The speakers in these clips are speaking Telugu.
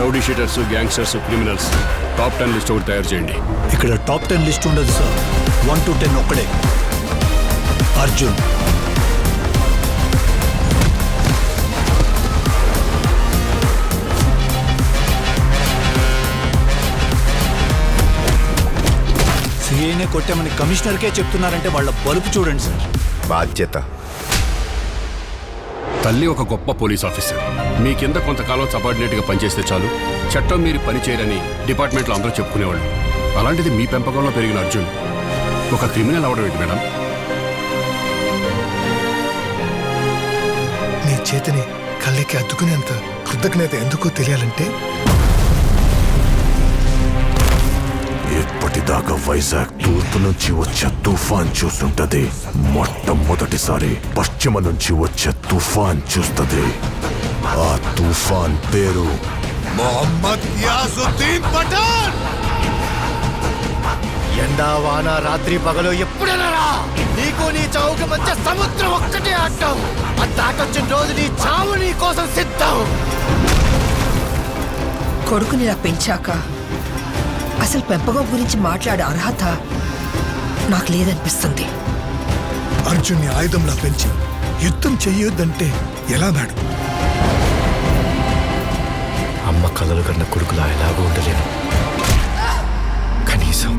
Rowdy sheeters, gangsters, criminals top 10 list ఒకటి తయారు చేయండి. ఇక్కడ టాప్ 10 లిస్ట్ ఉండదు సార్. 1 to 10 ఒక్కడే. అర్జున్, సిఐనే కొట్టామని కమిషనర్కే చెప్తున్నారంటే వాళ్ళ బలుపు చూడండి సార్. బాధ్యత. తల్లి ఒక గొప్ప పోలీస్ ఆఫీసర్. మీ కింద కొంతకాలం సబార్డినేట్గా పనిచేస్తే చాలు, చట్టం మీరు పని చేయరని డిపార్ట్మెంట్లో అందరూ చెప్పుకునేవాళ్ళు. అలాంటిది మీ పెంపకంలో పెరిగిన అర్జున్ ఒక క్రిమినల్ అవడం ఏంటి మేడం? నీ చేతిని కళ్ళకి అద్దుకునేంత కృతజ్ఞత ఎందుకో తెలియాలంటే ఇప్పటిదాకా వైజాగ్ తూర్పు నుంచి వచ్చే తుఫాన్ చూస్తుంటది. మొట్టమొదటిసారి పశ్చిమ నుంచి వచ్చే తుఫాన్ చూస్తుంది. ఆ తుఫాన్ పేరు మొహమ్మద్ యాసుద్దీన్ పఠాన్. ఎండా వాన రాత్రి పగలు ఎప్పుడెనరా నీకు నీ చావుకి మధ్య సముద్రం ఒక్కటే అడ్డం. అట్టాకొచ్చిన రోజు నీ చావు నీ కోసం సిద్ధం. కొడుకుని ఇలా పెంచాక అసలు పెంపకం గురించి మాట్లాడే అర్హత నాకు లేదనిపిస్తుంది. అర్జున్ని ఆయుధంలా పెంచి యుద్ధం చెయ్యొద్దంటే ఎలా మేడం? అమ్మ కలలు కన్న కొడుకులా ఎలాగో ఉండలేను. కనీసం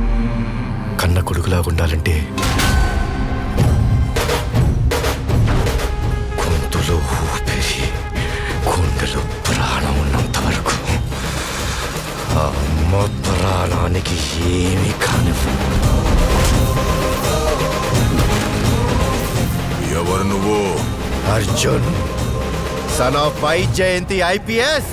కన్న కొడుకులాగా ఉండాలంటే గొంతులో ఊపిరి, గుండెలో ప్రాణం ఉన్నంత వరకు ఆ అమ్మ ప్రాణానికి ఏమీ కానివ్వు. ఎవరు నువ్వు? Arjun, son of Y Jayanti IPS.